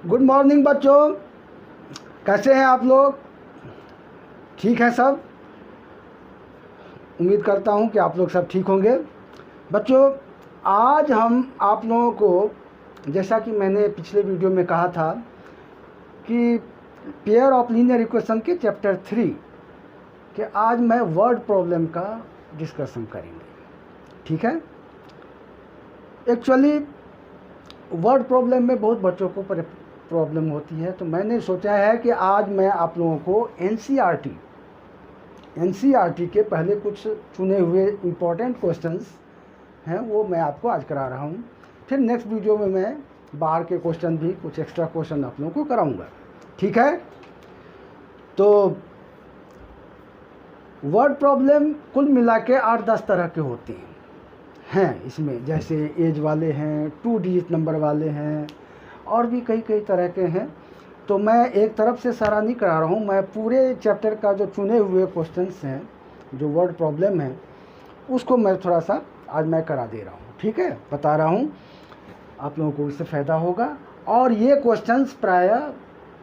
Good morning बच्चों, कैसे हैं आप लोग? ठीक है सब? उम्मीद करता हूं कि आप लोग सब ठीक होंगे। बच्चों, आज हम आप लोगों को, जैसा कि मैंने पिछले वीडियो में कहा था कि पेयर ऑफ लीनियर इक्वेशन के चैप्टर 3 के आज मैं वर्ड प्रॉब्लम का डिस्कशन करेंगे। ठीक है? एक्चुअली वर्ड प्रॉब्लम में बहुत बच्चों को प्रॉब्लम होती है, तो मैंने सोचा है कि आज मैं आप लोगों को एनसीईआरटी के पहले कुछ चुने हुए इम्पोर्टेंट क्वेश्चंस हैं वो मैं आपको आज करा रहा हूँ। फिर नेक्स्ट वीडियो में मैं बाहर के क्वेश्चन भी, कुछ एक्स्ट्रा क्वेश्चन आप लोगों को कराऊंगा। ठीक है? तो वर्ड प्रॉब्लम कुल मिला के 8-10 तरह के होते हैं इसमें, जैसे एज वाले हैं, 2 डिजिट नंबर वाले हैं, और भी कई तरह के हैं। तो मैं एक तरफ से सारा नहीं करा रहा हूँ, मैं पूरे चैप्टर का जो चुने हुए क्वेश्चंस हैं, जो वर्ड प्रॉब्लम है, उसको मैं थोड़ा सा आज मैं करा दे रहा हूँ। ठीक है? बता रहा हूँ, आप लोगों को इससे फ़ायदा होगा। और ये क्वेश्चंस प्रायः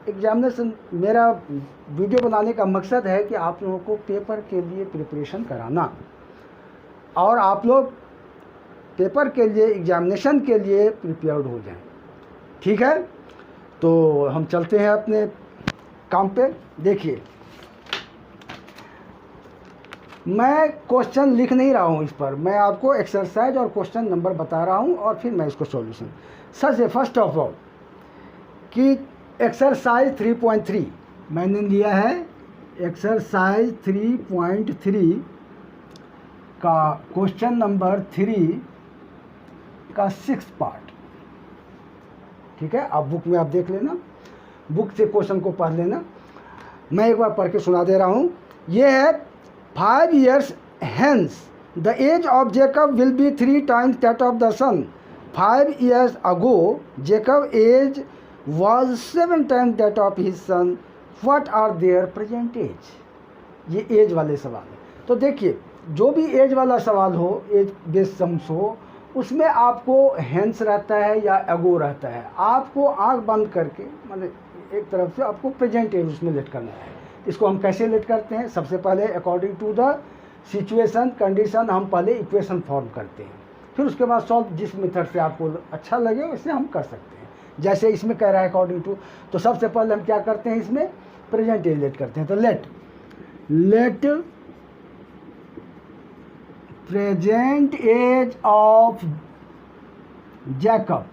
एग्जामिनेशन, मेरा वीडियो बनाने का मकसद है कि आप लोगों को पेपर के लिए प्रिपरेशन कराना, और आप लोग पेपर के लिए, एग्जामिनेशन के लिए प्रिपेयर्ड हो जाएं। ठीक है? तो हम चलते हैं अपने काम पे। देखिए, मैं क्वेश्चन लिख नहीं रहा हूँ इस पर, मैं आपको एक्सरसाइज और क्वेश्चन नंबर बता रहा हूँ और फिर मैं इसको सॉल्यूशन। सच है, फर्स्ट ऑफ ऑल कि एक्सरसाइज 3.3 मैंने लिया है। एक्सरसाइज 3.3 का क्वेश्चन नंबर 3 का 6th पार्ट। ठीक है? आप बुक में आप देख लेना, बुक से क्वेश्चन को पढ़ लेना। मैं एक बार पढ़ के सुना दे रहा हूँ। ये है 5 years hence the age of Jacob will be 3 times that of the son. 5 years ago Jacob's age was 7 times that of his son. What are their present age? ये एज वाले सवाल है। तो देखिए, जो भी एज वाला सवाल हो, एज बेस्ड सम्स हो, उसमें आपको हेंस रहता है या अगो रहता है। आपको आंख बंद करके, मतलब एक तरफ से आपको प्रेजेंट एज उसमें लेट करना है। इसको हम कैसे लेट करते हैं? सबसे पहले according to the situation, condition, हम पहले इक्वेशन फॉर्म करते हैं, फिर उसके बाद सॉल्व जिस मेथड से आपको अच्छा लगे वैसे हम कर सकते हैं। जैसे इसमें कह रहा है अकॉर्डिंग टू, तो सबसे पहले हम क्या करते हैं, इसमें प्रेजेंट एज लेट करते हैं। तो let present age of Jacob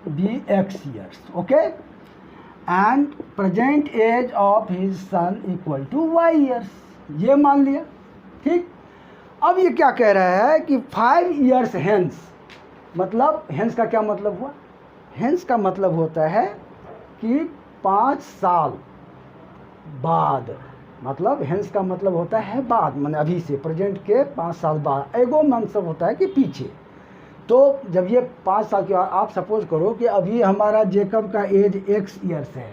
be x years, okay, and present age of his son equal to y years, ये मान लिया। ठीक? अब ये क्या कह रहा है कि 5 years hence, मतलब हेंस का क्या मतलब हुआ? हेंस का मतलब होता है कि 5 साल बाद, मतलब हेंस का मतलब होता है बाद, माने अभी से, प्रेजेंट के 5 साल बाद। एगो मतलब होता है कि पीछे। तो जब ये 5 साल के बाद, आप सपोज करो कि अभी हमारा जेकब का एज x ईयर्स है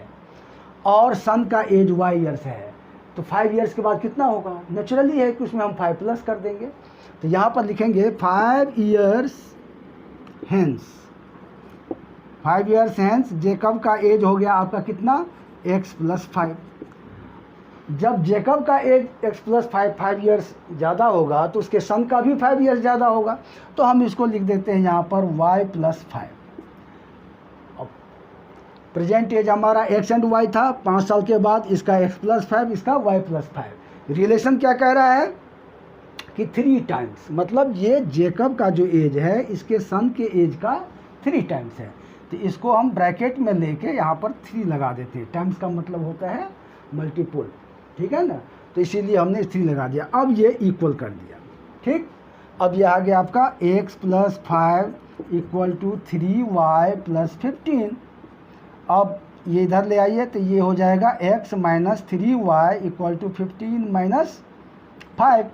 और सन का एज y ईयर्स है, तो 5 ईयर्स के बाद कितना होगा? नेचुरली है कि उसमें हम 5 प्लस कर देंगे। तो यहाँ पर लिखेंगे 5 years hence, 5 years hence Jacob का एज हो गया आपका कितना? x + 5। जब जेकब का एज x + 5 ईयर्स ज़्यादा होगा, तो उसके सन का भी 5 ईयर्स ज़्यादा होगा। तो हम इसको लिख देते हैं यहाँ पर y + 5। अब प्रेजेंट एज हमारा x एंड y था, 5 साल के बाद इसका x + 5, इसका y + 5। रिलेशन क्या कह रहा है कि 3 टाइम्स, मतलब ये जेकब का जो एज है इसके सन के एज का 3 टाइम्स है। तो इसको हम ब्रैकेट में लेके यहाँ पर 3 लगा देते हैं। टाइम्स का मतलब होता है मल्टीपल, ठीक है ना? तो इसीलिए हमने 3 लगा दिया। अब ये इक्वल कर दिया। ठीक? अब ये आ गया आपका x + 5 = 3y + 15। अब ये इधर ले आइए, तो ये हो जाएगा x - 3y = 15 - 5।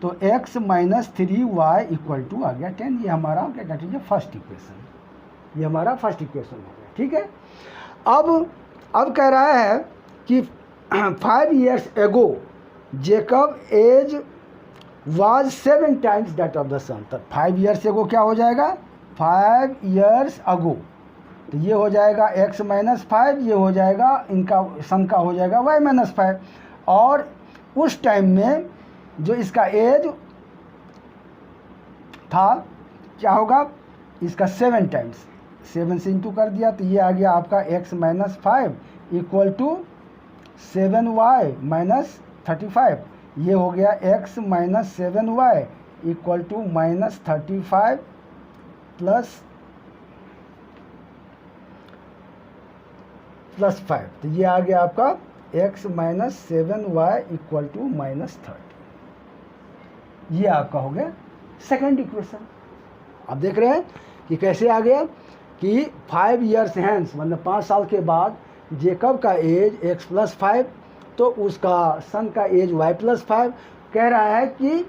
तो x - 3y = आ गया 10। ये हमारा क्या कहते हैं, फर्स्ट इक्वेशन। ये हमारा फर्स्ट इक्वेशन हो गया। ठीक है? अब कह रहा है कि 5 years ago Jacob age was 7 times that of the son। तब 5 years ago क्या हो जाएगा? 5 years ago तो ये हो जाएगा x माइनस 5, ये हो जाएगा इनका सन का हो जाएगा y माइनस 5। और उस टाइम में जो इसका एज था क्या होगा, इसका 7 टाइम्स, 7 से इंटू कर दिया तो ये आ गया आपका x minus 5 equal to 7y minus 35। ये हो गया x minus 7y equal to minus 35 plus 5। तो ये आ गया आपका x minus 7y equal to minus 30। ये आपका हो गया सेकेंड इक्वेशन। आप देख रहे हैं कि कैसे आ गया कि 5 ईयर्स हैंस मतलब 5 साल के बाद जेकब का एज x प्लस 5, तो उसका सन का एज y प्लस 5। कह रहा है कि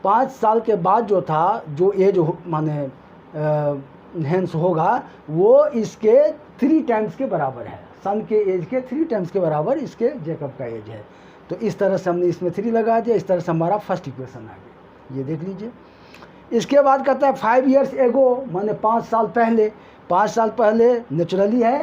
5 साल के बाद जो था जो एज माने हैंस होगा वो इसके 3 टाइम्स के बराबर है, सन के एज के 3 टाइम्स के बराबर इसके जेकब का एज है। तो इस तरह से हमने इसमें 3 लगा दिया, इस तरह से हमारा फर्स्ट इक्वेशन आ गया। ये देख लीजिए। इसके बाद कहता है 5 ईयर्स एगो माने 5 साल पहले। 5 साल पहले नेचुरली है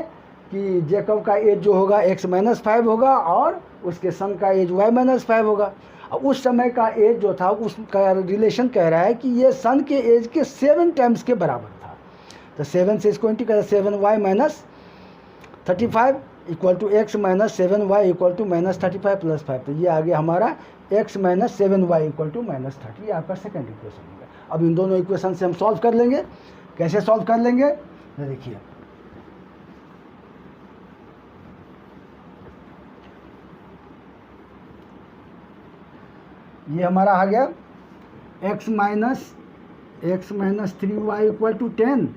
कि जेकब का एज जो होगा x माइनस 5 होगा और उसके सन का एज y माइनस 5 होगा। और उस समय का एज जो था उसका रिलेशन कह रहा है कि ये सन के एज के 7 टाइम्स के बराबर था। तो 7 से इसको इंटू कर 7y minus 35 equal to x minus 7y equal to minus 35 plus 5। तो ये आ गया हमारा x minus 7y equal to minus 30। ये आपका सेकेंड इक्वेशन होगा। अब इन दोनों इक्वेशन से हम सॉल्व कर लेंगे। कैसे सॉल्व कर लेंगे, देखिए ये हमारा आ गया x minus 3y equal to 10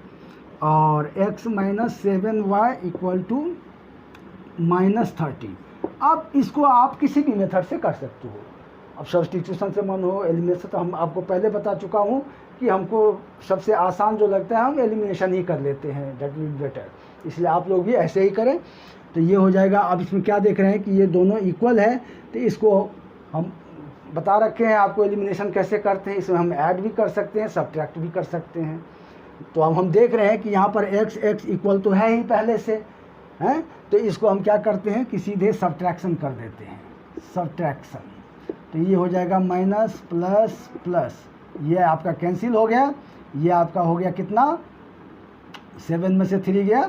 और x minus 7y equal to minus 30। अब इसको आप किसी भी मेथड से कर सकते हो। अब सब्स्टिट्यूशन से मन हो, एलिमिनेशन, तो हम आपको पहले बता चुका हूँ कि हमको सबसे आसान जो लगता है हम एलिमिनेशन ही कर लेते हैं, दैट इज बेटर। इसलिए आप लोग भी ऐसे ही करें। तो ये हो जाएगा। अब इसमें क्या देख रहे हैं कि ये दोनों इक्वल है, तो इसको हम बता रखे हैं आपको एलिमिनेशन कैसे करते हैं। इसमें हम ऐड भी कर सकते हैं, सब्ट्रैक्ट भी कर सकते हैं। तो अब हम देख रहे हैं कि यहाँ पर x इक्वल तो है ही पहले से, हैं, तो इसको हम क्या करते हैं कि सीधे सब्ट्रैक्शन कर देते हैं, सब्ट्रैक्शन। तो ये हो जाएगा माइनस प्लस प्लस, ये आपका कैंसिल हो गया। ये आपका हो गया कितना, 7 में से 3 गया,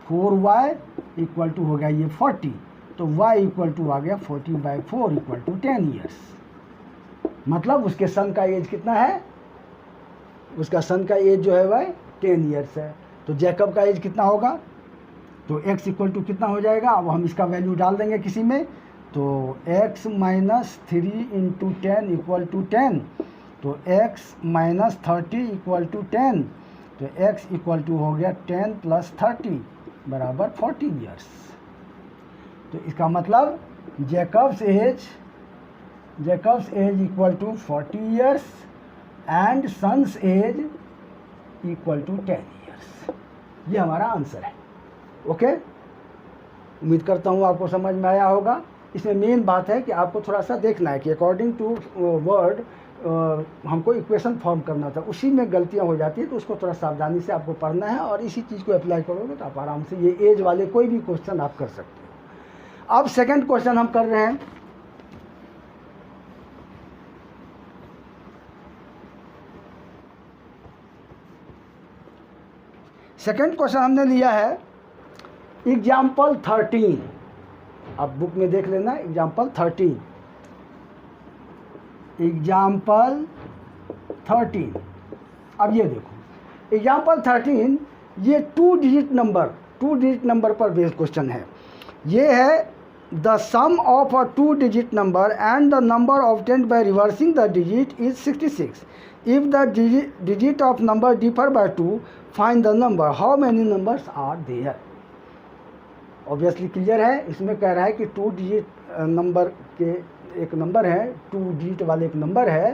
4y इक्वल टू हो गया ये 40। तो y इक्वल टू आ गया 40/4 इक्वल टू 10 ईयर्स। मतलब उसके सन का एज कितना है, उसका सन का एज जो है वह 10 ईयर्स है। तो जैकब का एज कितना होगा, तो x इक्वल टू कितना हो जाएगा। अब हम इसका वैल्यू डाल देंगे किसी में, तो x minus 3 into 10 equal to 10, तो x माइनस 30 इक्वल टू 10, तो x इक्वल टू हो गया 10 प्लस 30 बराबर 40 ईयर्स। तो इसका मतलब Jacob's age equal to 40 years and son's age equal to 10 years. ये हमारा आंसर है। ओके, उम्मीद करता हूँ आपको समझ में आया होगा। इसमें मेन बात है कि आपको थोड़ा सा देखना है कि अकॉर्डिंग टू वर्ड हमको इक्वेशन फॉर्म करना था, उसी में गलतियाँ हो जाती है। तो उसको थोड़ा सावधानी से आपको पढ़ना है और इसी चीज़ को अप्लाई करोगे तो आप आराम से ये एज वाले कोई भी क्वेश्चन आप कर सकते हो। अब सेकंड क्वेश्चन हम कर रहे हैं। सेकंड क्वेश्चन हमने लिया है एग्जाम्पल 13। आप बुक में देख लेना, एग्जाम्पल 13। एग्जाम्पल 13। अब ये देखो एग्जाम्पल 13, ये 2 डिजिट नंबर पर बेस्ड क्वेश्चन है। ये है the sum of a 2 digit number and the number obtained by reversing the digit is 66। If the digit of number differ by 2, find the number, how many numbers are there. Obviously clear है। इसमें कह रहा है कि 2 digit number के एक number है, 2 digit वाले एक नंबर है।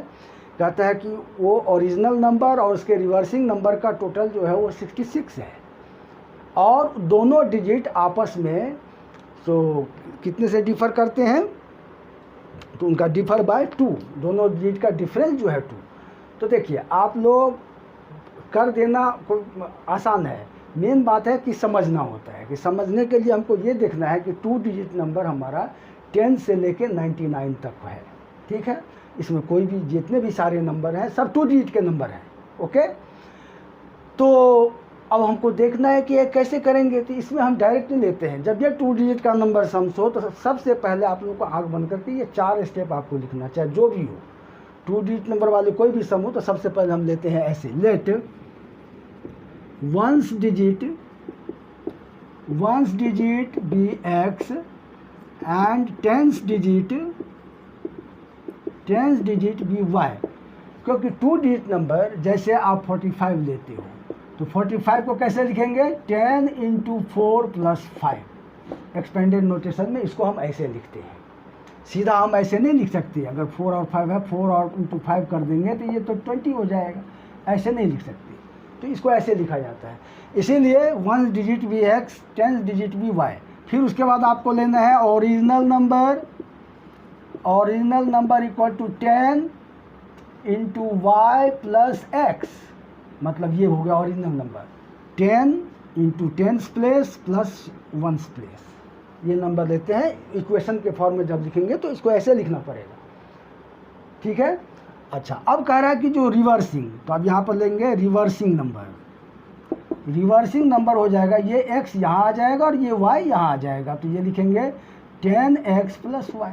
कहता है कि वो ओरिजिनल नंबर और उसके रिवर्सिंग नंबर का टोटल जो है वो 66 है और दोनों डिजिट आपस में तो कितने से डिफ़र करते हैं, तो उनका डिफ़र बाय 2, दोनों डिजिट का डिफरेंस जो है 2। तो देखिए आप लोग कर देना आसान है, मेन बात है कि समझना होता है, कि समझने के लिए हमको ये देखना है कि 2 डिजिट नंबर हमारा 10 से लेके 99 तक है, ठीक है। इसमें कोई भी जितने भी सारे नंबर हैं सब 2 डिजिट के नंबर हैं, ओके। तो अब हमको देखना है कि ये कैसे करेंगे। तो इसमें हम डायरेक्टली लेते हैं, जब ये 2 डिजिट का नंबर सम्स हो तो सबसे पहले आप लोगों को आँख बंद करके ये 4 स्टेप आपको लिखना, चाहे जो भी हो, 2 डिजिट नंबर वाले कोई भी सम हो तो सबसे पहले हम लेते हैं ऐसे, let ones digit be x and tens digit be y. क्योंकि 2 डिजिट नंबर जैसे आप 45 लेते हो तो 45 को कैसे लिखेंगे, 10 × 4 + 5। एक्सपेंडेड नोटेशन में इसको हम ऐसे लिखते हैं, सीधा हम ऐसे नहीं लिख सकते। अगर 4 और 5 है, 4 और × 5 कर देंगे तो ये तो 20 हो जाएगा, ऐसे नहीं लिख सकते। तो इसको ऐसे लिखा जाता है, इसीलिए 1 digit be x, 10 digit be y. फिर उसके बाद आपको लेना है original number equal to 10 × y + x, मतलब ये हो गया original number, 10 × 10 place plus 1 place. ये नंबर लेते हैं, इक्वेशन के फॉर्म में जब लिखेंगे तो इसको ऐसे लिखना पड़ेगा, ठीक है। अच्छा, अब कह रहा है कि जो रिवर्सिंग, तो अब यहाँ पर लेंगे रिवर्सिंग नंबर हो जाएगा, ये x यहाँ आ जाएगा और ये y यहाँ आ जाएगा, तो ये लिखेंगे 10x + y।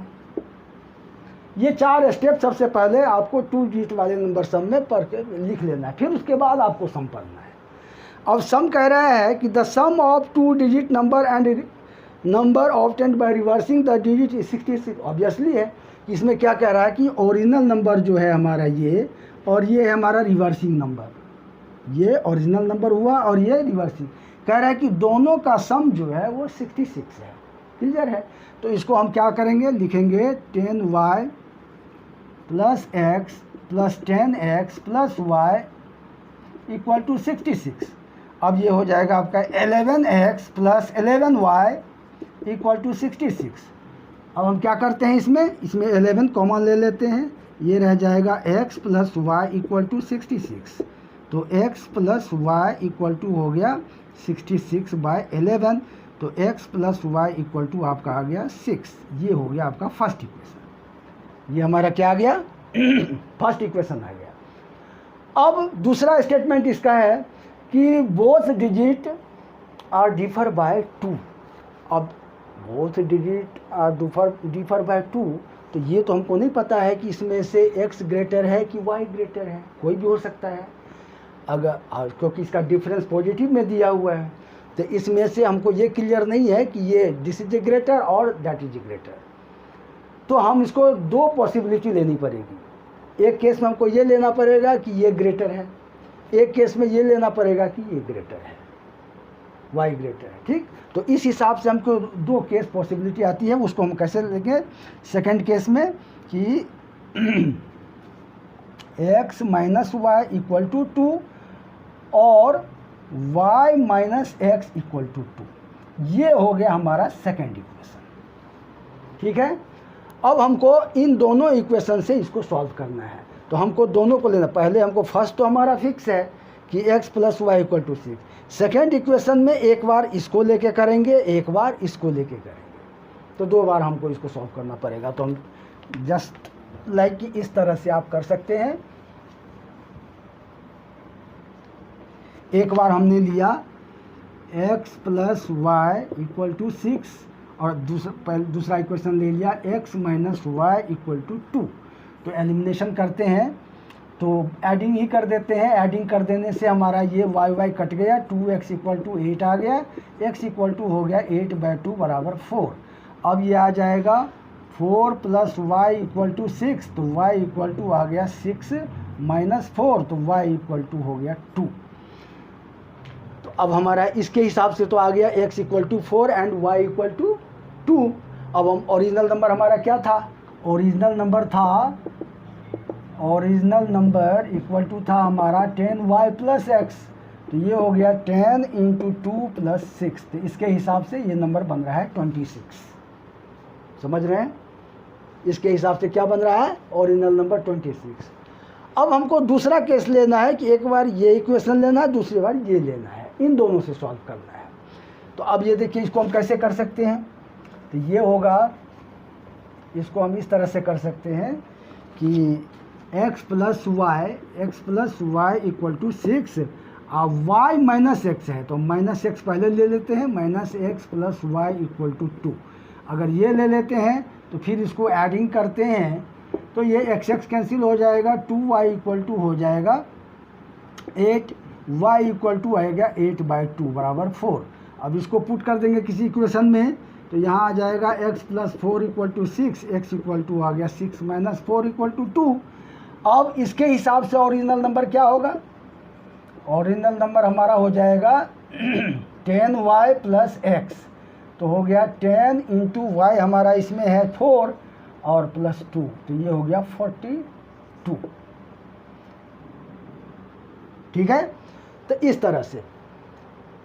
ये 4 स्टेप सबसे पहले आपको 2 डिजिट वाले नंबर सम में पढ़ के लिख लेना है, फिर उसके बाद आपको सम पढ़ना है। अब सम कह रहा है कि the sum of 2 digit number and number obtained by reversing the digit is 66। Obviously है, इसमें क्या कह रहा है कि ओरिजिनल नंबर जो है हमारा ये, और ये है हमारा रिवर्सिंग नंबर, ये ओरिजिनल नंबर हुआ और ये रिवर्सिंग। कह रहा है कि दोनों का सम जो है वो 66 है, क्लियर है। तो इसको हम क्या करेंगे, लिखेंगे 10y + x + 10x + y = 66। अब ये हो जाएगा आपका 11x + 11y = 66। अब हम क्या करते हैं, इसमें 11 कॉमन ले लेते हैं, ये रह जाएगा x + y = 66। तो x + y = हो गया 66/11, तो x + y = आपका आ गया 6। ये हो गया आपका फर्स्ट इक्वेशन, ये हमारा क्या आ गया, फर्स्ट इक्वेशन आ गया। अब दूसरा स्टेटमेंट इसका है कि both digit are differ by 2। अब both digit are differ by 2, तो ये तो हमको नहीं पता है कि इसमें से x ग्रेटर है कि y ग्रेटर है, कोई भी हो सकता है। अगर क्योंकि इसका डिफरेंस पॉजिटिव में दिया हुआ है, तो इसमें से हमको ये क्लियर नहीं है कि ये दिस इज ए ग्रेटर और दैट इज ए ग्रेटर। तो हम इसको 2 पॉसिबिलिटी लेनी पड़ेगी। एक केस में हमको ये लेना पड़ेगा कि ये ग्रेटर है, एक केस में ये लेना पड़ेगा कि ये ग्रेटर है, y ग्रेटर है, ठीक। तो इस हिसाब से हमको 2 केस पॉसिबिलिटी आती है, उसको हम कैसे लेंगे। सेकंड केस में कि x - y = 2 और y - x = 2। ये हो गया हमारा सेकंड इक्वेशन, ठीक है। अब हमको इन दोनों इक्वेशन से इसको सॉल्व करना है, तो हमको दोनों को लेना। पहले हमको फर्स्ट तो हमारा फिक्स है कि x + y = 6। सेकेंड इक्वेशन में एक बार इसको लेके करेंगे, एक बार इसको लेके करेंगे, तो 2 बार हमको इसको सॉल्व करना पड़ेगा। तो हम जस्ट लाइक कि इस तरह से आप कर सकते हैं। एक बार हमने लिया x + y = 6 और दूसरा इक्वेशन ले लिया x - y = 2। तो एलिमिनेशन करते हैं, तो एडिंग ही कर देते हैं। एडिंग कर देने से हमारा ये y कट गया, 2x = 8 आ गया, x = हो गया 8/2 = 4। अब ये आ जाएगा 4 + y = 6, तो y = आ गया 6 - 4, तो y = हो गया 2। तो अब हमारा इसके हिसाब से तो आ गया x = 4 एंड y = 2। अब हम ओरिजिनल नंबर हमारा क्या था, ओरिजिनल नंबर इक्वल टू था हमारा 10y + x, तो ये हो गया 10 × 2 + 6। तो इसके हिसाब से ये नंबर बन रहा है 26। समझ रहे हैं, इसके हिसाब से क्या बन रहा है, ओरिजिनल नंबर 26। अब हमको दूसरा केस लेना है कि एक बार ये इक्वेशन लेना है, दूसरी बार ये लेना है। इन दोनों से सॉल्व करना है। तो अब ये देखिए इसको हम कैसे कर सकते हैं, तो ये होगा, इसको हम इस तरह से कर सकते हैं कि x plus y equal to 6 और y माइनस एक्स है तो माइनस एक्स पहले ले लेते हैं, minus x plus y equal to 2। अगर ये ले लेते हैं तो फिर इसको एडिंग करते हैं तो ये x कैंसिल हो जाएगा, 2y इक्वल टू हो जाएगा 8, y इक्वल टू आएगा 8/2 बराबर 4। अब इसको पुट कर देंगे किसी इक्वेशन में तो यहाँ आ जाएगा x plus 4 equal to 6, x equal to आ गया 6 माइनस 4 इक्वल टू 2। अब इसके हिसाब से ओरिजिनल नंबर क्या होगा, ओरिजिनल नंबर हमारा हो जाएगा 10y प्लस x, तो हो गया 10 इंटू वाई हमारा इसमें है 4 और प्लस 2, तो ये हो गया 42। ठीक है, तो इस तरह से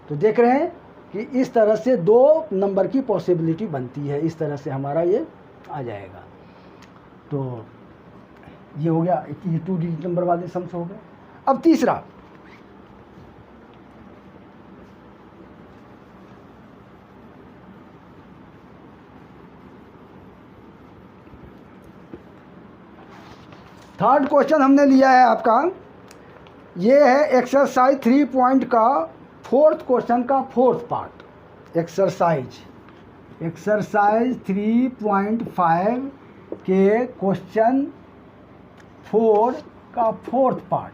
तो देख रहे हैं कि इस तरह से 2 नंबर की पॉसिबिलिटी बनती है, इस तरह से हमारा ये आ जाएगा। तो ये हो गया, ये 2 डिजिट नंबर वाले सम्स हो गए। अब तीसरा, थर्ड क्वेश्चन हमने लिया है आपका, ये है एक्सरसाइज 3 पॉइंट का फोर्थ क्वेश्चन का फोर्थ पार्ट। एक्सरसाइज 3.5 के क्वेश्चन 4 का फोर्थ पार्ट,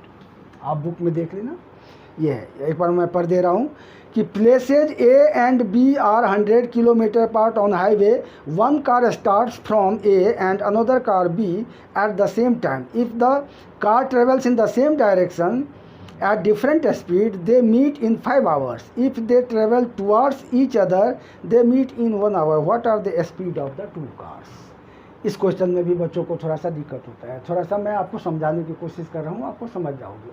आप बुक में देख लेना। ये है, एक बार मैं पढ़ दे रहा हूँ कि places A and B are 100 kilometre part on highway, one car starts from A and another car B at the same time. If the car travels in the same direction at different speed, they meet in 5 hours. If they travel towards each other, they meet in 1 hour. What are the speed of the 2 cars? इस question में भी बच्चों को थोड़ा सा दिक्कत होता है, थोड़ा सा मैं आपको समझाने की कोशिश कर रहा हूँ, आपको समझ जाओगे।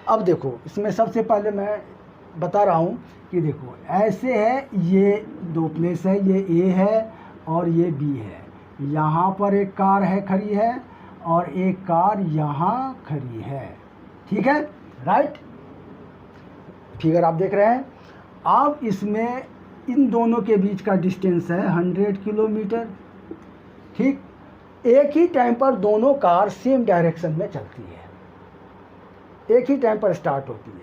अब देखो, इसमें सबसे पहले मैं बता रहा हूँ कि देखो ऐसे है, ये 2 प्लेस है, ये ए है और ये बी है। यहाँ पर एक कार है खड़ी है और एक कार यहाँ खड़ी है, ठीक है, राइट। फिगर आप देख रहे हैं। अब इसमें इन दोनों के बीच का डिस्टेंस है 100 किलोमीटर, ठीक। एक ही टाइम पर दोनों कार सेम डायरेक्शन में चलती है, एक ही टाइम पर स्टार्ट होती है।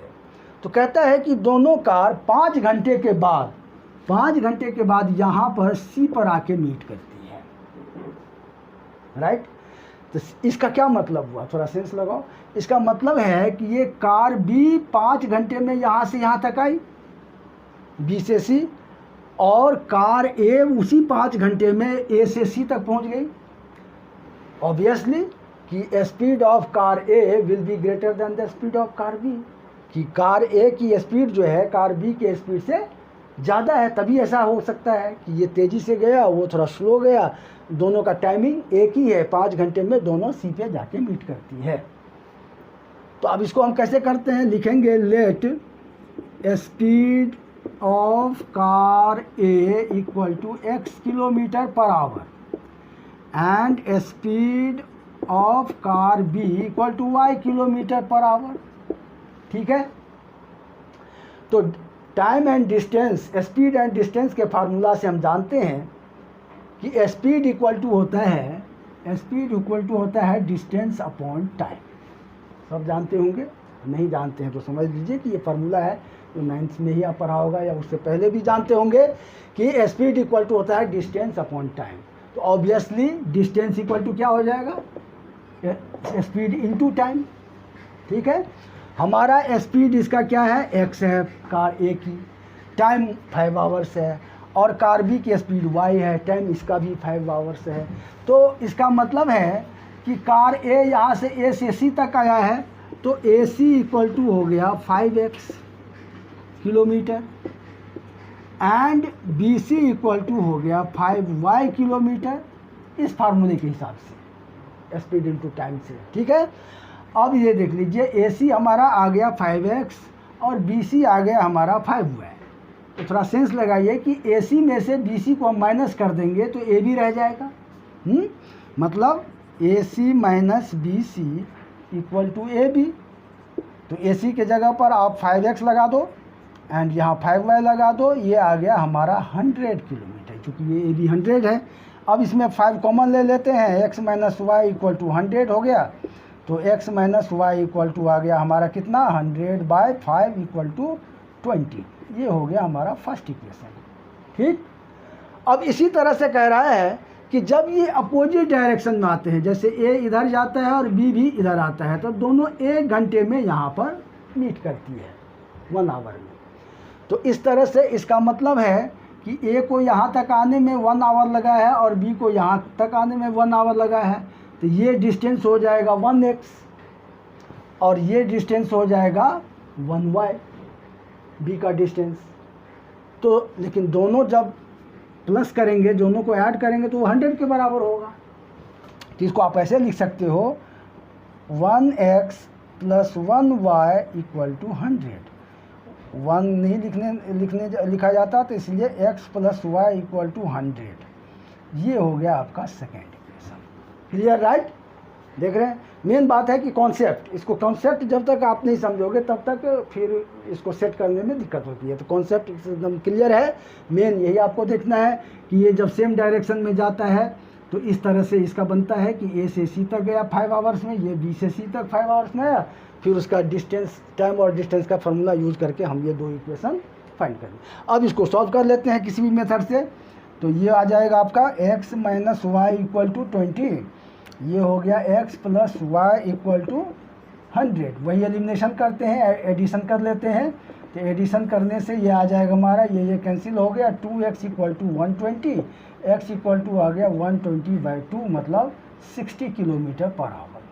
तो कहता है कि दोनों कार 5 घंटे के बाद यहाँ पर सी पर आके मीट करती है, राइट। तो इसका क्या मतलब हुआ, थोड़ा सेंस लगाओ। इसका मतलब है कि ये कार बी 5 घंटे में यहाँ से यहाँ तक आई, बी से सी, और कार ए उसी 5 घंटे में ए से सी तक पहुँच गई। ऑब्वियसली कि speed of car A will be greater than the speed of car B, कि कार ए की स्पीड जो है कार बी के स्पीड से ज़्यादा है, तभी ऐसा हो सकता है कि ये तेज़ी से गया, वो थोड़ा स्लो गया। दोनों का टाइमिंग एक ही है, 5 घंटे में दोनों सी पे जाके मीट करती है। तो अब इसको हम कैसे करते हैं, लिखेंगे let speed of car A equal to x kilometre per hour and speed of car B equal to y kilometre per hour, ठीक है। तो time and distance, speed and distance के फार्मूला से हम जानते हैं कि स्पीड इक्वल टू होता है डिस्टेंस अपॉन टाइम। सब जानते होंगे, नहीं जानते हैं तो समझ लीजिए कि ये फार्मूला है, तो 9th में ही आप पढ़ा होगा या उससे पहले भी जानते होंगे कि स्पीड इक्वल टू होता है डिस्टेंस अपॉन टाइम। तो ऑब्वियसली डिस्टेंस इक्वल टू क्या हो जाएगा, स्पीड इनटू टाइम, ठीक है। हमारा स्पीड इसका क्या है, x है कार ए की, टाइम 5 आवर्स है, और कार बी की स्पीड y है, टाइम इसका भी 5 आवर्स है। तो इसका मतलब है कि कार ए यहाँ से ए से सी तक आया है, तो ए सी इक्वल टू हो गया 5x kilometre and B C equal to हो गया 5y किलोमीटर, इस फार्मूले के हिसाब से स्पीड इनटू टाइम से, ठीक है। अब ये देख लीजिए, ए सी हमारा आ गया 5x और बी सी आ गया हमारा 5y। तो थोड़ा सेंस लगाइए कि ए सी में से बी सी को हम माइनस कर देंगे तो ए भी रह जाएगा, मतलब A C minus B C equal to A B. तो ए सी के जगह पर आप 5x लगा दो एंड यहाँ 5y लगा दो, ये आ गया हमारा 100 किलोमीटर, चूँकि ये भी 100 है। अब इसमें 5 कॉमन ले लेते हैं, x minus Y equal to 100 हो गया, तो x minus Y equal to आ गया हमारा कितना 100/5 इक्वल टू 20। ये हो गया हमारा फर्स्ट इक्वेशन। ठीक, अब इसी तरह से कह रहा है कि जब ये अपोजिट डायरेक्शन में आते हैं, जैसे a इधर जाता है और b भी इधर आता है, तो दोनों 1 घंटे में यहाँ पर मीट करती है 1 आवर में। तो इस तरह से इसका मतलब है कि a को यहाँ तक आने में 1 आवर लगा है और b को यहाँ तक आने में 1 आवर लगा है, तो ये डिस्टेंस हो जाएगा 1x और ये डिस्टेंस हो जाएगा 1y, b का डिस्टेंस। तो लेकिन दोनों जब प्लस करेंगे, दोनों को ऐड करेंगे तो वो 100 के बराबर होगा। तो इसको आप ऐसे लिख सकते हो 1x plus 1y equal to 100। 1 नहीं लिखा जाता, तो इसलिए x plus y equal to 100। ये हो गया आपका सेकेंड इक्वेशन। Clear, right? देख रहे हैं, मेन बात है कि कॉन्सेप्ट, इसको कॉन्सेप्ट जब तक आप नहीं समझोगे तब तक फिर इसको सेट करने में दिक्कत होती है। तो कॉन्सेप्ट एकदम क्लियर है, मेन यही आपको देखना है कि ये जब सेम डायरेक्शन में जाता है तो इस तरह से इसका बनता है कि ए से सी तक गया 5 आवर्स में, ये बी से सी तक 5 आवर्स में आया, फिर उसका डिस्टेंस, टाइम और डिस्टेंस का फार्मूला यूज़ करके हम ये 2 इक्वेशन फाइंड करेंगे। अब इसको सॉल्व कर लेते हैं किसी भी मेथड से। तो ये आ जाएगा आपका x minus Y equal to 20, ये हो गया x plus y equal to 100। वही एलिमिनेशन करते हैं, एडिशन कर लेते हैं, तो एडिशन करने से ये आ जाएगा हमारा, ये कैंसिल हो गया, 2x equal to 120, x equal to आ गया 120/2, मतलब 60 किलोमीटर पर आवर।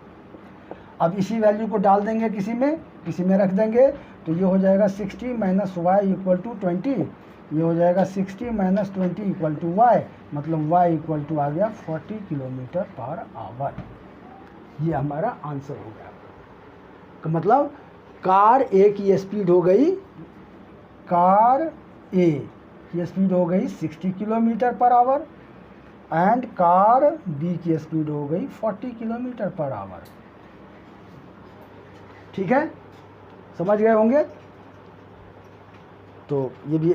अब इसी वैल्यू को डाल देंगे किसी में रख देंगे, तो ये हो जाएगा 60 माइनस वाई इक्वल टू 20, ये हो जाएगा 60 माइनस 20 इक्वल टू वाई, मतलब y इक्वल टू आ गया 40 किलोमीटर पर आवर। ये हमारा आंसर हो गया। तो मतलब कार A की स्पीड हो गई, कार A की स्पीड हो गई 60 kilometre per hour and car B की स्पीड हो गई 40 किलोमीटर पर आवर। ठीक है, समझ गए होंगे? तो ये भी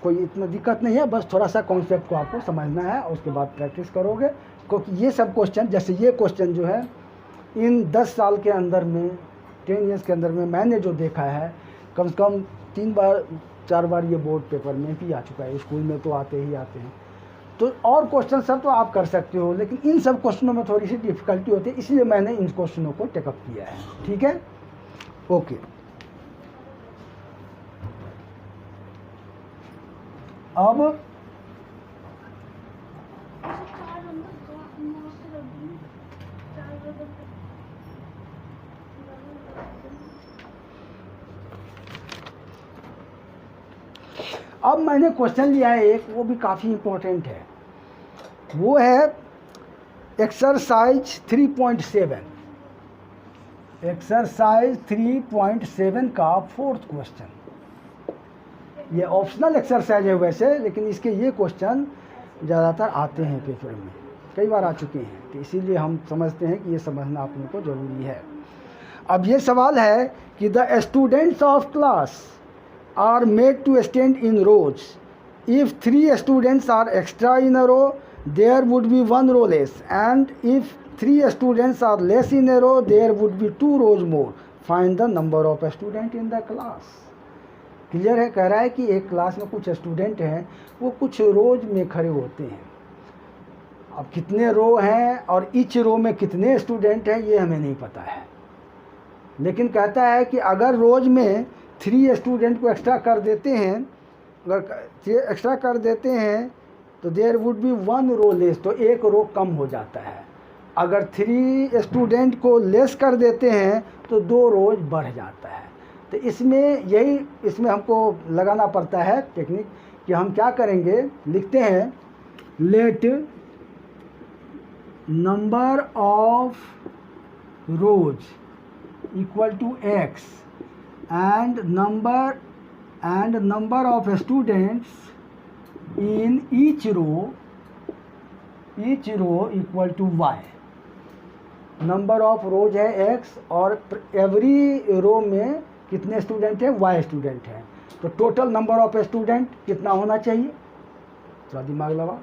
कोई इतना दिक्कत नहीं है, बस थोड़ा सा कॉन्सेप्ट को आपको समझना है और उसके बाद प्रैक्टिस करोगे, क्योंकि ये सब क्वेश्चन, जैसे ये क्वेश्चन जो है इन 10 साल के अंदर में, 10 ईयर्स के अंदर में मैंने जो देखा है, कम से कम 3 बार 4 बार ये बोर्ड पेपर में भी आ चुका है, स्कूल में तो आते ही आते हैं। तो और क्वेश्चन सब तो आप कर सकते हो, लेकिन इन सब क्वेश्चनों में थोड़ी सी डिफ़िकल्टी होती है, इसलिए मैंने इन क्वेश्चनों को टेकअप किया है। ठीक है, ओके। अब मैंने क्वेश्चन लिया है एक, वो भी काफ़ी इम्पोर्टेंट है, वो है एक्सरसाइज 3.7, एक्सरसाइज 3.7 का 4th क्वेश्चन। ये ऑप्शनल एक्सरसाइज है वैसे, लेकिन इसके ये क्वेश्चन ज़्यादातर आते हैं पेपर में, कई बार आ चुके हैं, तो इसीलिए हम समझते हैं कि ये समझना अपने को ज़रूरी है। अब ये सवाल है कि the students of class are made to stand in rows, if 3 students are extra in a row there would be 1 row less, and if 3 students are less in a row there would be 2 rows more, find the number of student in the class. Clear है, कह रहा है कि एक class में कुछ student हैं, वो कुछ रोज में खड़े होते हैं। अब कितने रो हैं और ईच रो में कितने स्टूडेंट हैं ये हमें नहीं पता है, लेकिन कहता है कि अगर रोज में 3 स्टूडेंट को एक्स्ट्रा कर देते हैं, अगर एक्स्ट्रा कर देते हैं तो there would be 1 row less, तो 1 रो कम हो जाता है। अगर 3 स्टूडेंट को लेस कर देते हैं तो 2 रोज बढ़ जाता है। तो इसमें हमको लगाना पड़ता है टेक्निक कि हम क्या करेंगे, लिखते हैं let number of rows equal to x and number of students in each row equal to y। Number of rows है x और एवरी रो में कितने स्टूडेंट हैं, y स्टूडेंट हैं। तो टोटल नंबर ऑफ स्टूडेंट कितना होना चाहिए, थोड़ा दिमाग लगाओ।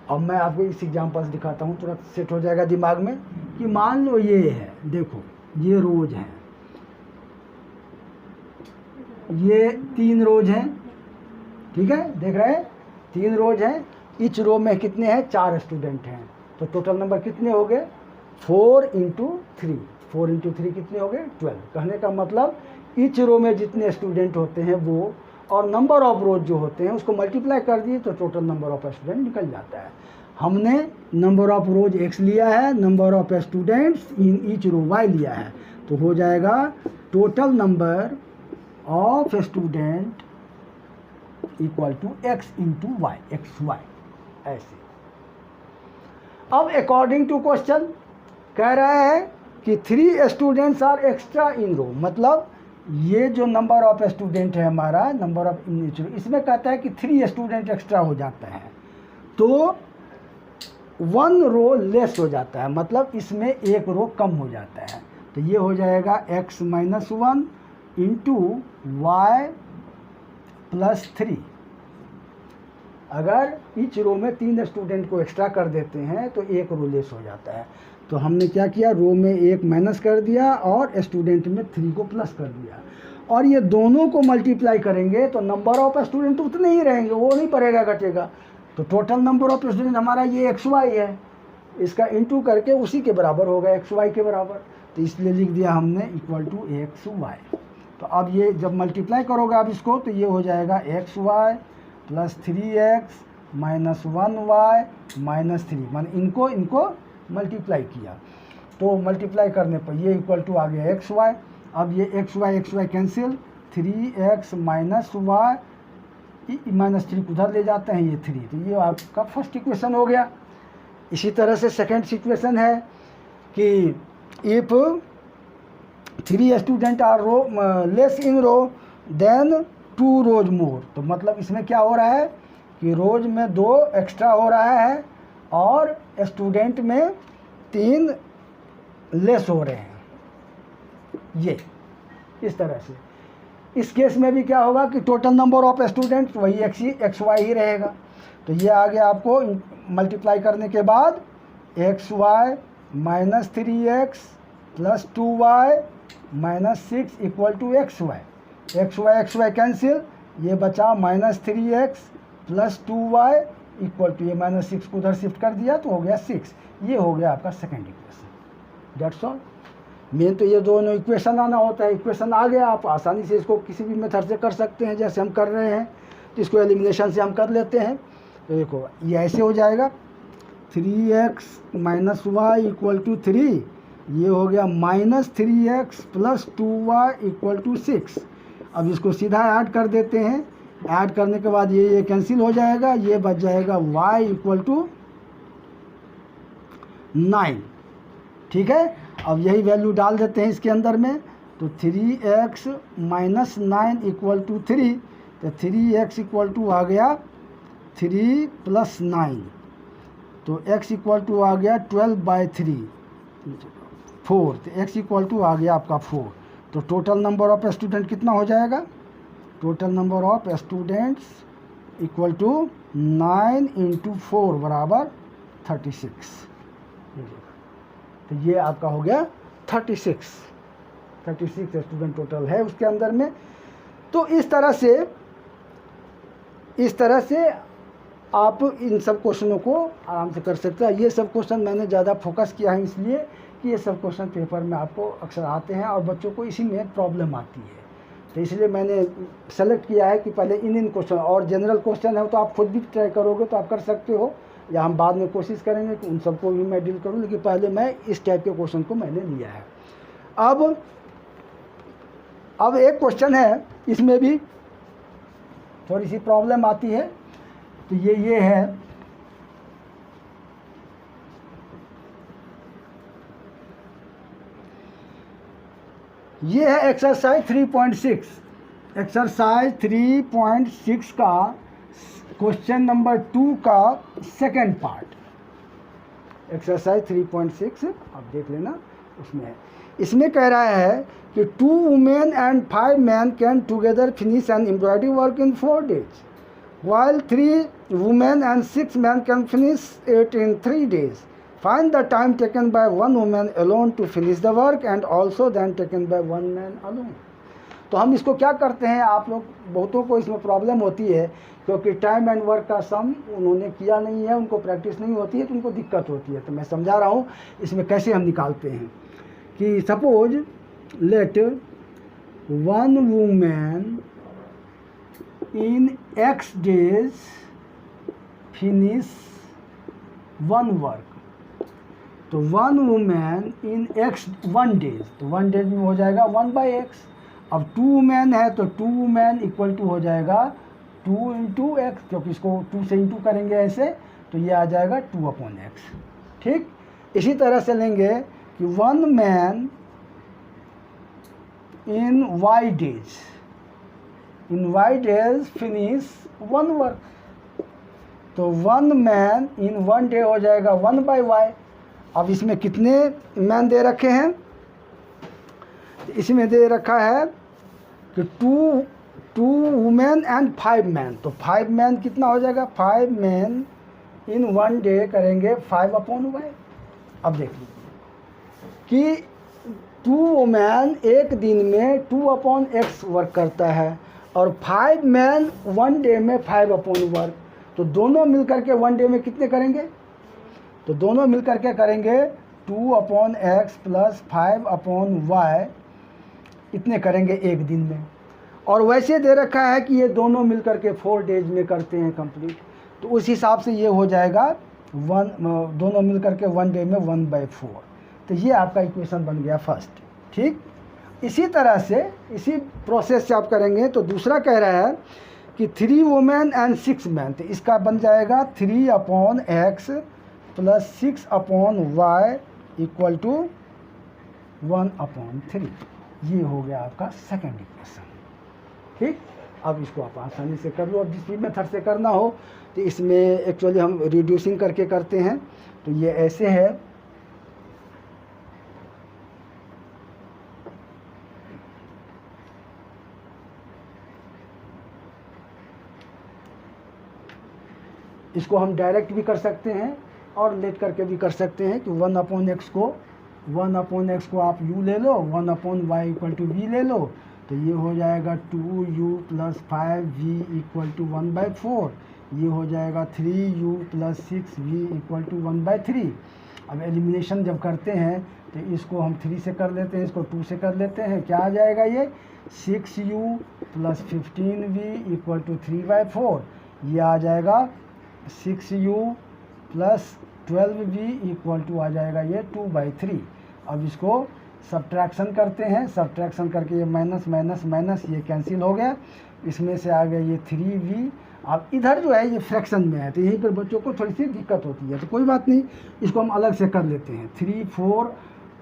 अब मैं आपको इस एग्जाम्पल से दिखाता हूँ, तुरंत सेट हो जाएगा दिमाग में कि मान लो ये है, देखो ये रोज हैं, ये 3 रोज हैं, ठीक है, देख रहे हैं 3 रोज हैं, ईच रो में कितने हैं, 4 स्टूडेंट हैं, तो टोटल नंबर कितने हो गए 4 इंटू 3, 4 इंटू 3 कितने हो गए 12। कहने का मतलब ईच रो में जितने स्टूडेंट होते हैं वो और नंबर ऑफ रोज जो होते हैं उसको मल्टीप्लाई कर दिए तो टोटल नंबर ऑफ स्टूडेंट निकल जाता है। हमने नंबर ऑफ रोज x लिया है, number of students in each row y लिया है, तो हो जाएगा total number of student equal to x into y, x y ऐसे। अब अकॉर्डिंग टू क्वेश्चन कह रहा है कि 3 students are extra in row, मतलब ये जो नंबर ऑफ स्टूडेंट है हमारा number of in each row, इसमें कहता है कि 3 स्टूडेंट एक्स्ट्रा हो जाते हैं तो 1 रो लेस हो जाता है, मतलब इसमें 1 रो कम हो जाता है, तो ये हो जाएगा x minus 1 into y plus 3। अगर ईच रो में 3 स्टूडेंट को एक्स्ट्रा कर देते हैं तो 1 रो लेस हो जाता है, तो हमने क्या किया, रो में 1 माइनस कर दिया और स्टूडेंट में 3 को प्लस कर दिया, और ये दोनों को मल्टीप्लाई करेंगे तो नंबर ऑफ स्टूडेंट तो उतने ही रहेंगे, वो नहीं बढ़ेगा घटेगा, तो टोटल नंबर ऑफ स्टूडेंट हमारा ये एक्स वाई है, इसका इंटू करके उसी के बराबर होगा एक्स वाई के बराबर, तो इसलिए लिख दिया हमने इक्वल टू एक्स वाई। तो अब ये जब मल्टीप्लाई करोगे आप इसको तो ये हो जाएगा x y plus 3x minus 1y minus 3, मान इनको मल्टीप्लाई किया तो मल्टीप्लाई करने पर ये इक्वल टू आ गया एक्स वाई। अब ये x y cancel, 3x minus y minus 3 उधर ले जाते हैं, ये 3, तो ये आपका फर्स्ट इक्वेशन हो गया। इसी तरह से सेकेंड इक्वेशन है कि if 3 student are row less in row then 2 rows more, तो मतलब इसमें क्या हो रहा है कि रोज में 2 एक्स्ट्रा हो रहा है और स्टूडेंट में 3 लेस हो रहे हैं, ये इस तरह से। इस केस में भी क्या होगा कि टोटल नंबर ऑफ स्टूडेंट वही एक्स वाई ही रहेगा, तो ये आ गया आपको मल्टीप्लाई करने के बाद x y minus 3x plus 2y minus 6 equal to x y cancel, ये बचा minus 3x plus 2y equal to ये माइनस 6 को उधर शिफ्ट कर दिया तो हो गया 6, ये हो गया आपका second equation. That's all. Main तो ये दोनों इक्वेशन आना होता है, इक्वेशन आ गया आप आसानी से इसको किसी भी मेथड से कर सकते हैं, जैसे हम कर रहे हैं तो इसको एलिमिनेशन से हम कर लेते हैं। तो देखो ये ऐसे हो जाएगा 3x minus Y equal to 3, ये हो गया minus 3x plus 2y equal to 6। अब इसको सीधा ऐड कर देते हैं, ऐड करने के बाद ये कैंसिल हो जाएगा, ये बच जाएगा y इक्वल टू 9, ठीक है। अब यही वैल्यू डाल देते हैं इसके अंदर में, तो 3x माइनस 9 इक्वल टू 3, तो 3x इक्वल टू आ गया 3 प्लस 9, तो x इक्वल टू आ गया 12/3 4, तो x इक्वल टू आ गया आपका 4। तो टोटल नंबर ऑफ स्टूडेंट कितना हो जाएगा, total number of students equal to 9 into 4 बराबर 36। तो ये आपका हो गया 36 स्टूडेंट टोटल है उसके अंदर में। तो इस तरह से आप इन सब क्वेश्चनों को आराम से कर सकते हैं। ये सब क्वेश्चन मैंने ज़्यादा फोकस किया है इसलिए कि ये सब क्वेश्चन पेपर में आपको अक्सर आते हैं और बच्चों को इसी में प्रॉब्लम आती है, तो इसलिए मैंने सेलेक्ट किया है कि पहले इन क्वेश्चन, और जनरल क्वेश्चन है तो आप खुद भी ट्राई करोगे तो आप कर सकते हो, या हम बाद में कोशिश करेंगे कि उन सबको भी मैं डील करूं, लेकिन पहले मैं इस टाइप के क्वेश्चन को मैंने लिया है। अब एक क्वेश्चन है, इसमें भी थोड़ी सी प्रॉब्लम आती है, तो ये है एक्सरसाइज 3.6। एक्सरसाइज 3.6 का क्वेश्चन नंबर 2 का सेकंड पार्ट। एक्सरसाइज 3.6 आप देख लेना, उसमें है इसमें कह रहा है कि 2 women and 5 man can together finish an embroidery work in 4 days, while 3 women and 6 men can finish it in 3 days. Find the time taken by 1 woman alone to finish the work and also then taken by 1 man alone. तो हम इसको क्या करते हैं, आप लोग बहुतों को इसमें प्रॉब्लम होती है क्योंकि टाइम एंड वर्क का सम उन्होंने किया नहीं है, उनको प्रैक्टिस नहीं होती है, तो उनको दिक्कत होती है। तो मैं समझा रहा हूँ इसमें कैसे हम निकालते हैं कि suppose let 1 women in X days finish 1 work, तो 1 woman in X 1 days, तो 1 days में हो जाएगा 1/x। अब 2 women है तो 2 women इक्वल टू हो जाएगा 2 × x, क्योंकि इसको 2 से इंटू करेंगे ऐसे, तो ये आ जाएगा 2/x। ठीक, इसी तरह से लेंगे कि 1 man in Y days, in Y days finish 1 work, तो 1 man in 1 day हो जाएगा 1/y। अब इसमें कितने मैन दे रखे हैं, इसमें दे रखा है कि 2 वुमेन एंड 5 मैन, तो 5 मैन कितना हो जाएगा, 5 मैन इन 1 डे करेंगे 5/y। अब देख लीजिए कि 2 वुमेन एक दिन में 2/x वर्क करता है और 5 मैन 1 डे में 5/वर्क, तो दोनों मिलकर के 1 डे में कितने करेंगे, तो दोनों मिलकर के करेंगे 2/x प्लस 5/y, इतने करेंगे एक दिन में। और वैसे दे रखा है कि ये दोनों मिलकर के 4 डेज में करते हैं कंप्लीट, तो उस हिसाब से ये हो जाएगा दोनों मिलकर के 1 डे में 1/4। तो ये आपका इक्वेशन बन गया फर्स्ट। ठीक, इसी तरह से इसी प्रोसेस से आप करेंगे तो दूसरा कह रहा है कि 3 वुमेन एंड 6 मैन, तो इसका बन जाएगा 3/x plus 6/y equal to 1/3। ये हो गया आपका सेकंड इक्वेशन। ठीक, अब इसको आप आसानी से कर लो। अब जिस भी मेथड से करना हो, तो इसमें एक्चुअली हम रिड्यूसिंग करके करते हैं, तो ये ऐसे है। इसको हम डायरेक्ट भी कर सकते हैं और लेट करके भी कर सकते हैं कि 1/x को आप u ले लो, 1/y इक्वल टू v ले लो, तो ये हो जाएगा 2u plus 5v equal to 1/4। ये हो जाएगा 3u plus 6v equal to 1/3। अब एलिमिनेशन जब करते हैं तो इसको हम 3 से कर लेते हैं, इसको 2 से कर लेते हैं, क्या आ जाएगा ये 6u plus 15v equal to 3/4। ये आ जाएगा 6u plus 12v equal to आ जाएगा ये 2/3। अब इसको सब्ट्रैक्शन करते हैं, सब्ट्रैक्शन करके ये माइनस माइनस माइनस ये कैंसिल हो गया, इसमें से आ गया ये 3v। अब इधर जो है ये फ्रैक्शन में है, तो यहीं पर बच्चों को थोड़ी सी दिक्कत होती है, तो कोई बात नहीं, इसको हम अलग से कर लेते हैं।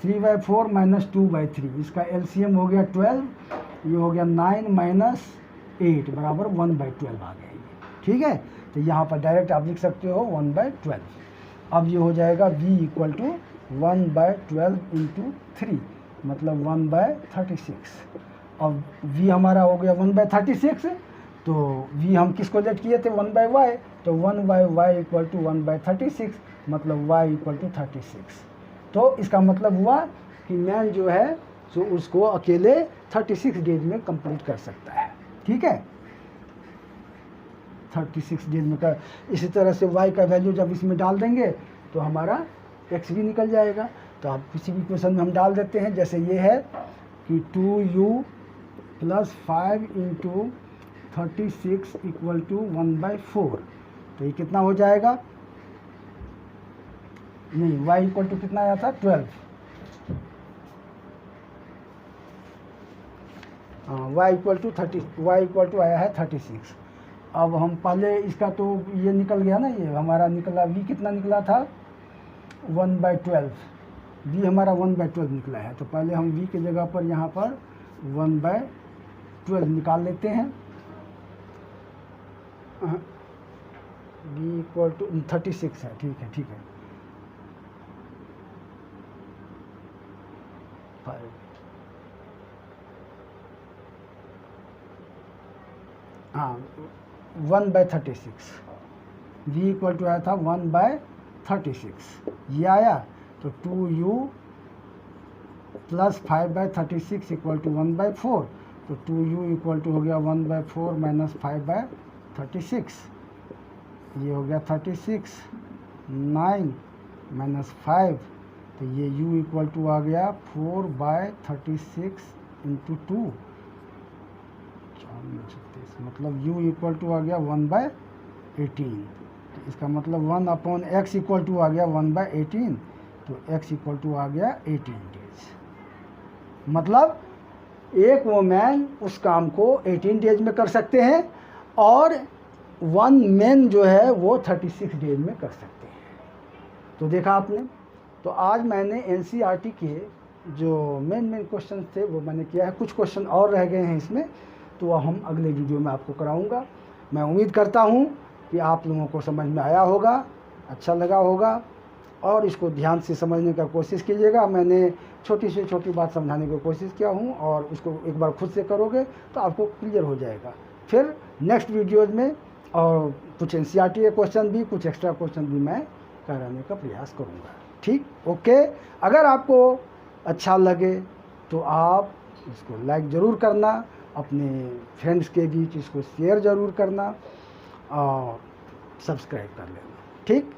3/4 माइनस 2/3, इसका एलसीएम हो गया 12, ये हो गया 9 माइनस 8 बराबर 1/12 आ गया ये। ठीक है, तो यहाँ पर डायरेक्ट आप लिख सकते हो 1/12। अब ये हो जाएगा v इक्वल टू 1/12 इंटू 3 मतलब 1/36। अब v हमारा हो गया 1/36, तो v हम किसको लेट किए थे 1/y, तो 1/y इक्वल टू 1/36 मतलब y इक्वल टू 36। तो इसका मतलब हुआ कि मैन जो है सो उसको अकेले 36 डेज में कंप्लीट कर सकता है। ठीक है, 36 डेज में कर। इसी तरह से y का वैल्यू जब इसमें डाल देंगे तो हमारा x भी निकल जाएगा। तो आप किसी भी क्वेश्चन में हम डाल देते हैं, जैसे ये है कि 2u plus 5 into 36 equal to 1/4, तो ये कितना हो जाएगा, नहीं y इक्वल टू कितना आया था 12, y इक्वल टू आया है 36। अब हम पहले इसका तो ये निकल गया ना, ये हमारा निकला v कितना निकला था 1/12, v हमारा 1/12 निकला है। तो पहले हम v की जगह पर यहाँ पर 1/12 निकाल लेते हैं। v इक्वल टू 36 है, ठीक है। 5, हाँ 1/36, v इक्वल टू आया था 1/36, ये आया तो 2u प्लस 5/36 इक्वल टू 1/4, तो 2u इक्वल टू हो गया 1/4 माइनस 5/36, ये हो गया 36, 9 माइनस 5, तो ये u इक्वल टू आ गया 4/36 इंटू 2, मतलब u इक्वल टू आ गया 1/18, तो इसका मतलब 1/x इक्वल टू आ गया 1/18, तो x इक्वल टू आ गया 18 डेज। मतलब एक वोमैन उस काम को 18 डेज में कर सकते हैं और 1 मैन जो है वो 36 डेज में कर सकते हैं। तो देखा आपने, तो आज मैंने NCERT के जो मेन क्वेश्चन थे वो मैंने किया है, कुछ क्वेश्चन और रह गए हैं इसमें, तो हम अगले वीडियो में आपको कराऊंगा। मैं उम्मीद करता हूं कि आप लोगों को समझ में आया होगा, अच्छा लगा होगा और इसको ध्यान से समझने का कोशिश कीजिएगा। मैंने छोटी से छोटी बात समझाने की कोशिश किया हूं और उसको एक बार खुद से करोगे तो आपको क्लियर हो जाएगा। फिर नेक्स्ट वीडियोज़ में और कुछ NCERT के क्वेश्चन भी, कुछ एक्स्ट्रा क्वेश्चन भी मैं कराने का प्रयास करूँगा। ठीक, ओके। अगर आपको अच्छा लगे तो आप इसको लाइक ज़रूर करना, अपने फ्रेंड्स के बीच इसको शेयर ज़रूर करना और सब्सक्राइब कर लेना। ठीक।